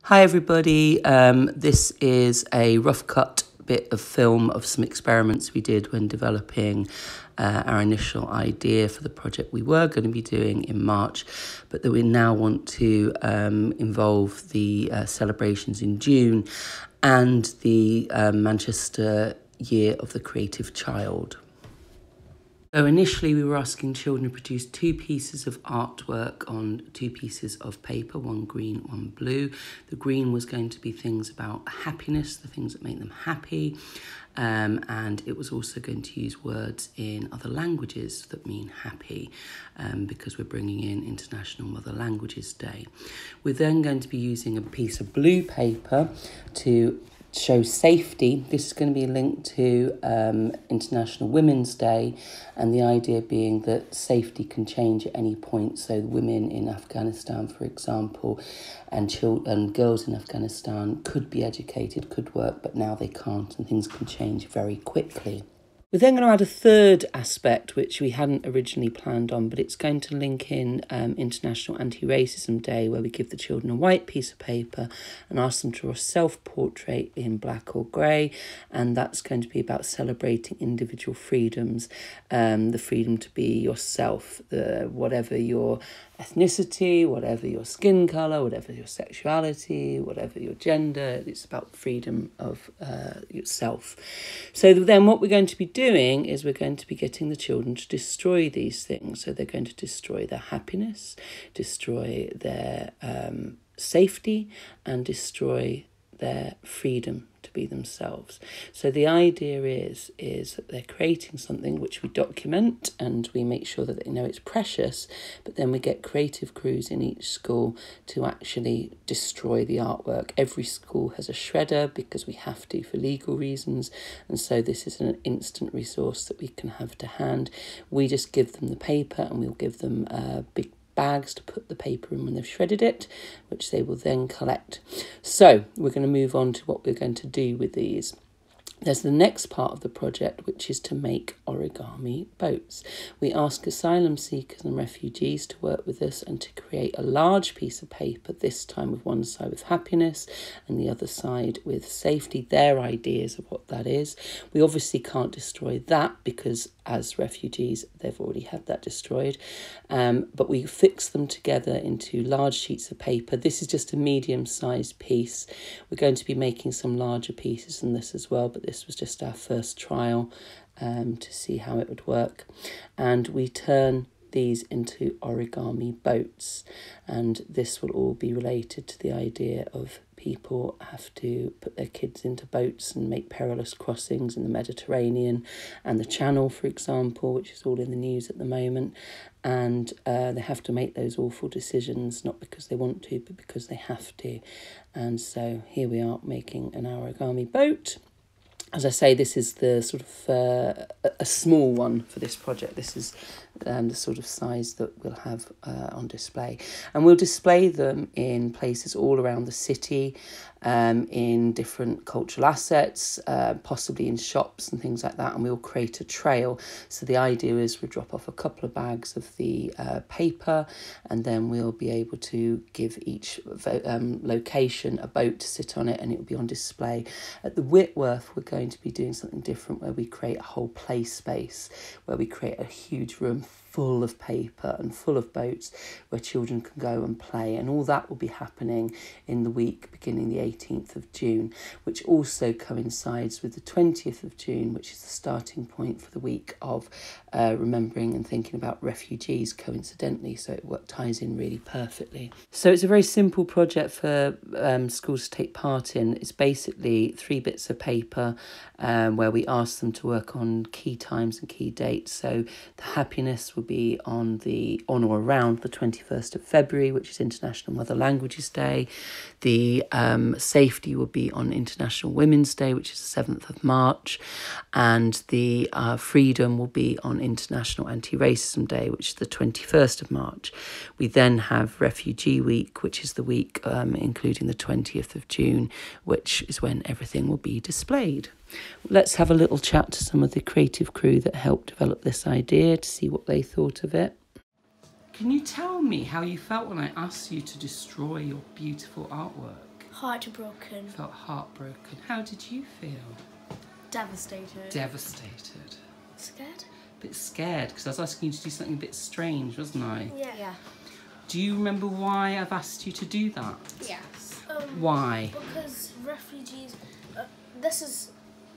Hi everybody, this is a rough cut bit of film of some experiments we did when developing our initial idea for the project we were going to be doing in March, but that we now want to involve the celebrations in June and the Manchester Year of the Creative Child. So initially we were asking children to produce 2 pieces of artwork on 2 pieces of paper, one green, one blue. The green was going to be things about happiness, the things that make them happy. And it was also going to use words in other languages that mean happy, because we're bringing in International Mother Languages Day. We're then going to be using a piece of blue paper to show safety. This is going to be linked to International Women's Day, and the idea being that safety can change at any point. So women in Afghanistan, for example, and girls in Afghanistan could be educated, could work, but now they can't, and things can change very quickly. We're then going to add a third aspect, which we hadn't originally planned on, but it's going to link in International Anti-Racism Day, where we give the children a white piece of paper and ask them to draw a self-portrait in black or grey, and that's going to be about celebrating individual freedoms, the freedom to be yourself, whatever your ethnicity, whatever your skin colour, whatever your sexuality, whatever your gender. It's about freedom of yourself. So then what we're going to be doing is we're going to be getting the children to destroy these things. So they're going to destroy their happiness, destroy their safety, and destroy their freedom to be themselves. So the idea is that they're creating something which we document and we make sure that they know it's precious, but then we get creative crews in each school to actually destroy the artwork. Every school has a shredder because we have to for legal reasons, and so this is an instant resource that we can have to hand. We just give them the paper and we'll give them big bags to put the paper in when they've shredded it, which they will then collect. So we're going to move on to what we're going to do with these. There's the next part of the project, which is to make origami boats. We ask asylum seekers and refugees to work with us and to create a large piece of paper, this time with one side with happiness and the other side with safety, their ideas of what that is. We obviously can't destroy that because as refugees, they've already had that destroyed. But we fix them together into large sheets of paper. This is just a medium-sized piece. We're going to be making some larger pieces than this as well, but this was just our first trial to see how it would work. And we turn these into origami boats, and this will all be related to the idea of people have to put their kids into boats and make perilous crossings in the Mediterranean and the Channel, for example, which is all in the news at the moment, and they have to make those awful decisions, not because they want to, but because they have to. And so here we are making an origami boat. As I say, this is the sort of a small one for this project. This is the sort of size that we'll have on display. And we'll display them in places all around the city, in different cultural assets, possibly in shops and things like that, and we'll create a trail. So the idea is we'll drop off a couple of bags of the paper, and then we'll be able to give each location a boat to sit on it, and it will be on display. At the Whitworth, we're going to be doing something different, where we create a whole play space, where we create a huge room full of paper and full of boats where children can go and play, and all that will be happening in the week beginning the 18th of June, which also coincides with the 20th of June, which is the starting point for the week of remembering and thinking about refugees, coincidentally, so it ties in really perfectly. So it's a very simple project for schools to take part in. It's basically 3 bits of paper where we ask them to work on key times and key dates. So the happiness will be on or around the 21st of February, which is International Mother Languages Day. The safety will be on International Women's Day, which is the 7th of March. And the freedom will be on International Anti-Racism Day, which is the 21st of March. We then have Refugee Week, which is the week including the 20th of June, which is when everything will be displayed. Let's have a little chat to some of the creative crew that helped develop this idea to see what they thought of it. Can you tell me how you felt when I asked you to destroy your beautiful artwork? Heartbroken. Felt heartbroken. How did you feel? Devastated. Devastated. Scared? A bit scared, because I was asking you to do something a bit strange, wasn't I? Yeah. Do you remember why I've asked you to do that? Yes. Why? Because refugees, this is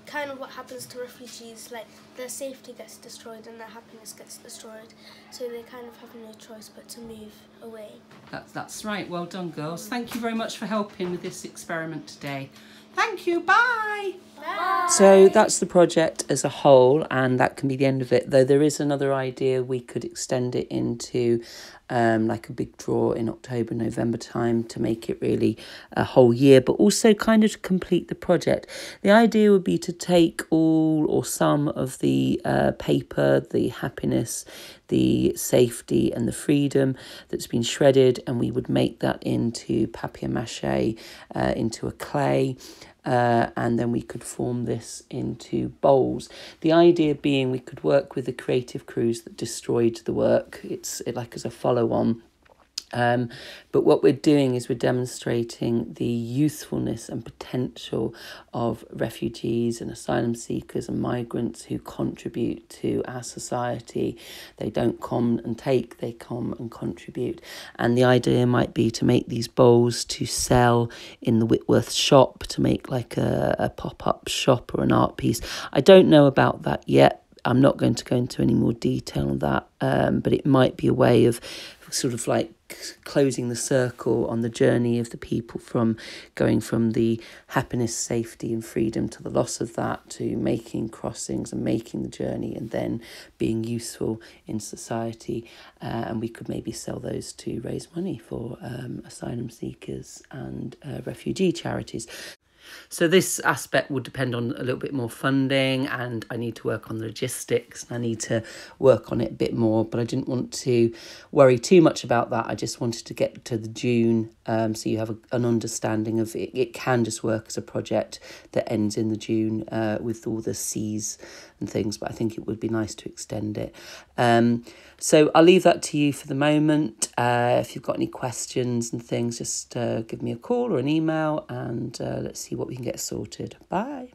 kind of what happens to refugees, like their safety gets destroyed and their happiness gets destroyed, so they kind of have no choice but to move away. That's right. Well done, girls. Thank you very much for helping with this experiment today. Thank you. Bye. Bye. So that's the project as a whole, and that can be the end of it. Though there is another idea, we could extend it into like a big draw in October, November time to make it really a whole year, but also kind of to complete the project. The idea would be to take all or some of the paper, the happiness, the safety and the freedom that's been shredded, and we would make that into papier-mâché, into a clay, and then we could form this into bowls. The idea being we could work with the creative crews that destroyed the work. It's like as a follow-on. But what we're doing is we're demonstrating the youthfulness and potential of refugees and asylum seekers and migrants who contribute to our society. They don't come and take, they come and contribute. And the idea might be to make these bowls to sell in the Whitworth shop, to make like a pop-up shop or an art piece. I don't know about that yet. I'm not going to go into any more detail on that, but it might be a way of sort of like closing the circle on the journey of the people from going from the happiness, safety and freedom to the loss of that, to making crossings and making the journey and then being useful in society. And we could maybe sell those to raise money for asylum seekers and refugee charities. So this aspect will depend on a little bit more funding, and I need to work on the logistics and I need to work on it a bit more, but I didn't want to worry too much about that. I just wanted to get to the June, so you have an understanding of it. It can just work as a project that ends in the June with all the C's and things, but I think it would be nice to extend it. So I'll leave that to you for the moment. If you've got any questions and things, just give me a call or an email, and let's see what we can get sorted. Bye.